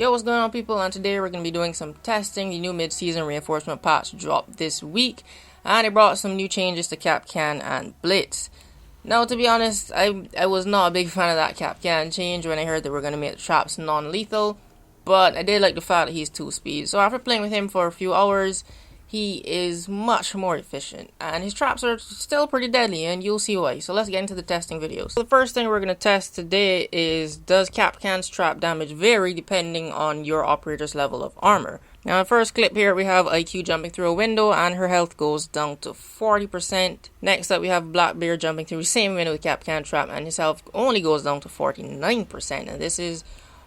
Yo, what's going on, people? And today we're going to be doing some testing. The new mid-season reinforcement patch dropped this week, and it brought some new changes to Kapkan and Blitz. Now, to be honest, I was not a big fan of that Kapkan change when I heard they were going to make the traps non-lethal, but I did like the fact that he's 2-speed. So after playing with him for a few hours, he is much more efficient, and his traps are still pretty deadly, and you'll see why. So let's get into the testing video. So the first thing we're going to test today is, does Kapkan's trap damage vary depending on your operator's level of armor? Now, in the first clip here, we have IQ jumping through a window, and her health goes down to 40%. Next up, we have Blackbeard jumping through the same window with Kapkan trap, and his health only goes down to 49%, and this is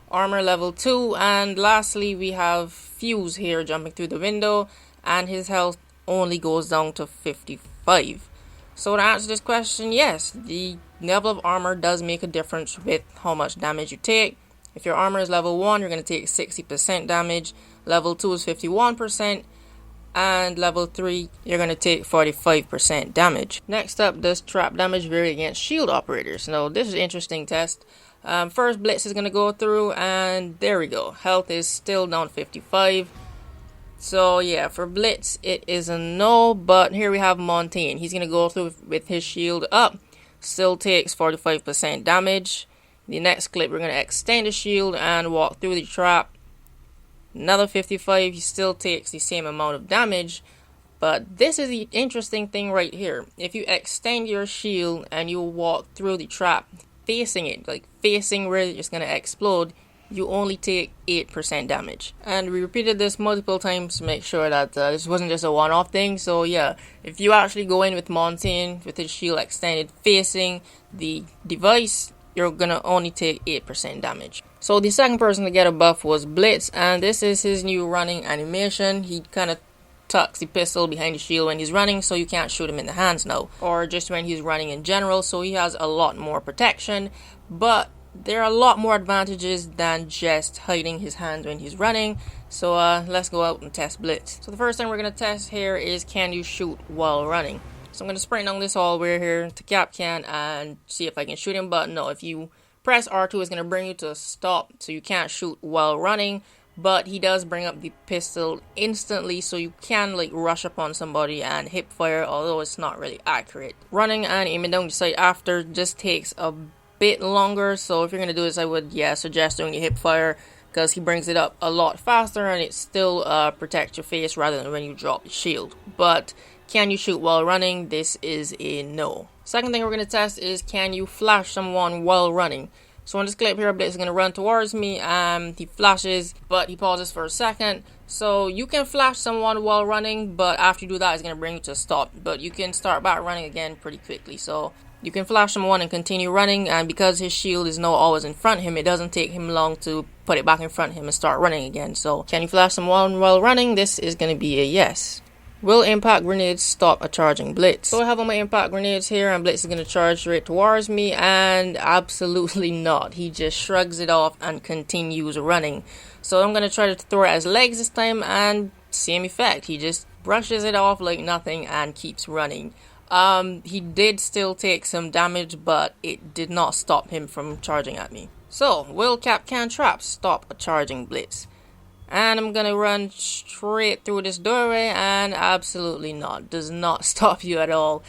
armor level 2. And lastly, we have Fuse here jumping through the window, and his health only goes down to 55. So to answer this question, yes, the level of armor does make a difference with how much damage you take. If your armor is level 1, you're going to take 60% damage, level 2 is 51%, and level 3, you're going to take 45% damage. Next up, does trap damage vary against shield operators? Now, this is an interesting test. First, Blitz is going to go through, and there we go. Health is still down 55. So yeah, for Blitz, it is a no, but here we have Montaigne. He's going to go through with his shield up, still takes 45% damage. The next clip, we're going to extend the shield and walk through the trap. Another 55, he still takes the same amount of damage, but this is the interesting thing right here. If you extend your shield and you walk through the trap, facing it, like facing where it's going to explode, you only take 8% damage. And we repeated this multiple times to make sure that this wasn't just a one-off thing. So yeah, if you actually go in with Montaigne with his shield extended facing the device, you're gonna only take 8% damage. So the second person to get a buff was Blitz, and this is his new running animation. He kind of tucks the pistol behind the shield when he's running, so you can't shoot him in the hands now, or just when he's running in general. So he has a lot more protection, but there are a lot more advantages than just hiding his hands when he's running. So let's go out and test Blitz. So the first thing we're going to test here is, can you shoot while running? So I'm going to sprint down this hallway here to Kapkan and see if I can shoot him. But no, if you press R2, it's going to bring you to a stop, so you can't shoot while running. But he does bring up the pistol instantly, so you can like rush upon somebody and hip fire, although it's not really accurate. Running and aiming down the sight after just takes a bit longer, so if you're going to do this, I would suggest doing the hip fire, because he brings it up a lot faster and it still protects your face rather than when you drop the shield. But can you shoot while running? This is a no. Second thing we're going to test is, can you flash someone while running? So in this clip here, Blitz is going to run towards me, and he flashes, but he pauses for a second. So you can flash someone while running, but after you do that, it's going to bring you to a stop. But you can start back running again pretty quickly. So you can flash someone and continue running, and because his shield is now always in front of him, it doesn't take him long to put it back in front of him and start running again. So can you flash someone while running? This is going to be a yes. Will impact grenades stop a charging Blitz? So I have all my impact grenades here, and Blitz is going to charge straight towards me, and absolutely not. He just shrugs it off and continues running. So I'm going to try to throw it at his legs this time, and same effect. He just brushes it off like nothing and keeps running. He did still take some damage, but it did not stop him from charging at me. So, will Kapkan traps stop a charging Blitz? And I'm gonna run straight through this doorway, and absolutely not. Does not stop you at all.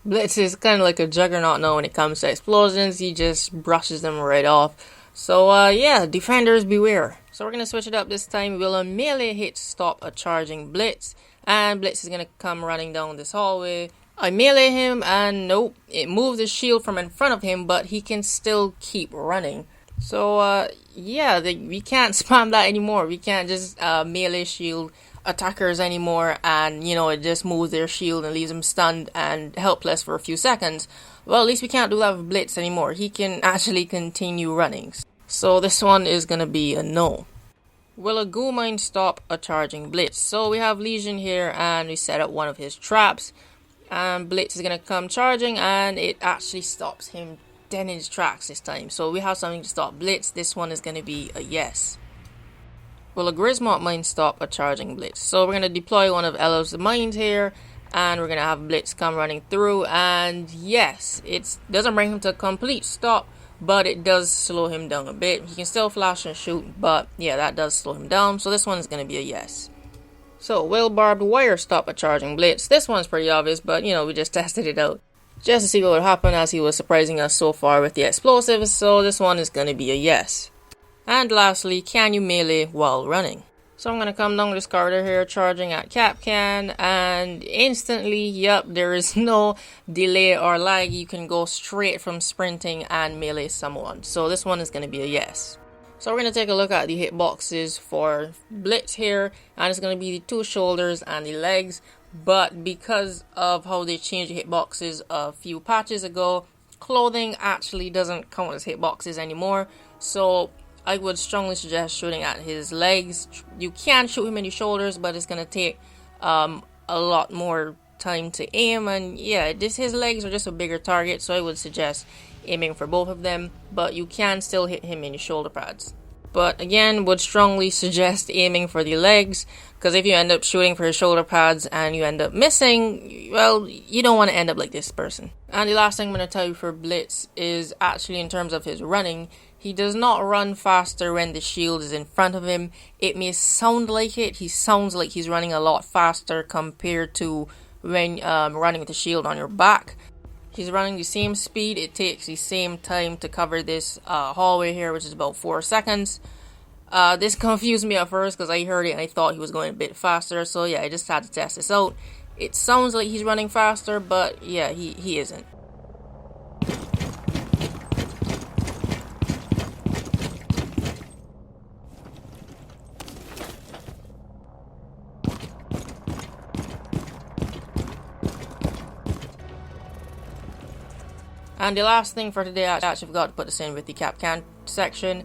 Blitz is kind of like a juggernaut now when it comes to explosions. He just brushes them right off. So yeah, defenders beware. So we're gonna switch it up this time. Will a melee hit stop a charging Blitz? And Blitz is gonna come running down this hallway. I melee him, and nope, it moves the shield from in front of him, but he can still keep running. So yeah, we can't spam that anymore. We can't just melee shield attackers anymore, and you know, it just moves their shield and leaves them stunned and helpless for a few seconds. Well, at least we can't do that with Blitz anymore. He can actually continue running. So this one is gonna be a no. Will a goo mine stop a charging Blitz? So we have Legion here, and we set up one of his traps, and Blitz is gonna come charging, and it actually stops him dead in his tracks this time. So we have something to stop Blitz. This one is gonna be a yes. Will a Grismont mine stop a charging Blitz? So we're gonna deploy one of Elo's mines here, and we're gonna have Blitz come running through, and yes, it doesn't bring him to a complete stop, but it does slow him down a bit. He can still flash and shoot, but yeah, that does slow him down, so this one is going to be a yes. So, will barbed wire stop a charging Blitz? This one's pretty obvious, but you know, we just tested it out just to see what would happen, as he was surprising us so far with the explosives, so this one is going to be a yes. And lastly, can you melee while running? So I'm going to come down this corridor here, charging at Kapkan, and instantly, yep, there is no delay or lag. You can go straight from sprinting and melee someone, so this one is going to be a yes. So we're going to take a look at the hitboxes for Blitz here, and it's going to be the 2 shoulders and the legs, but because of how they changed the hitboxes a few patches ago, clothing actually doesn't count as hitboxes anymore, so I would strongly suggest shooting at his legs. You can shoot him in the shoulders, but it's going to take a lot more time to aim, and yeah, his legs are just a bigger target, so I would suggest aiming for both of them, but you can still hit him in the shoulder pads. But again, would strongly suggest aiming for the legs, because if you end up shooting for his shoulder pads and you end up missing, well, you don't want to end up like this person. And the last thing I'm going to tell you for Blitz is actually in terms of his running. He does not run faster when the shield is in front of him. It may sound like it. He sounds like he's running a lot faster compared to when running with the shield on your back. He's running the same speed. It takes the same time to cover this hallway here, which is about 4 seconds. This confused me at first because I heard it and I thought he was going a bit faster. So yeah, I just had to test this out. It sounds like he's running faster, but yeah, he isn't. And the last thing for today, I actually forgot to put this in with the Kapkan section.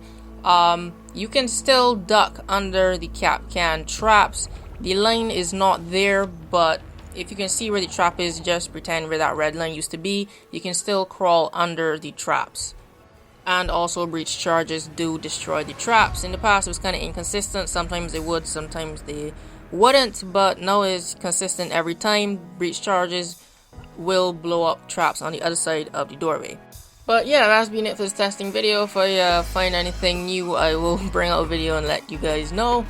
You can still duck under the Kapkan traps. The line is not there, but if you can see where the trap is, just pretend where that red line used to be. You can still crawl under the traps. And also, breach charges do destroy the traps. In the past, it was kind of inconsistent. Sometimes they would, sometimes they wouldn't, but now it's consistent every time. Breach charges will blow up traps on the other side of the doorway. But yeah, that's been it for this testing video. If I find anything new, I will bring out a video and let you guys know.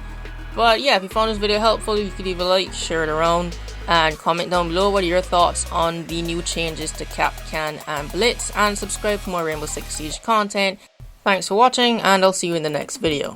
But yeah, if you found this video helpful, you could leave a like, share it around, and comment down below what are your thoughts on the new changes to Kapkan and Blitz, and subscribe for more Rainbow Six Siege content. Thanks for watching, and I'll see you in the next video.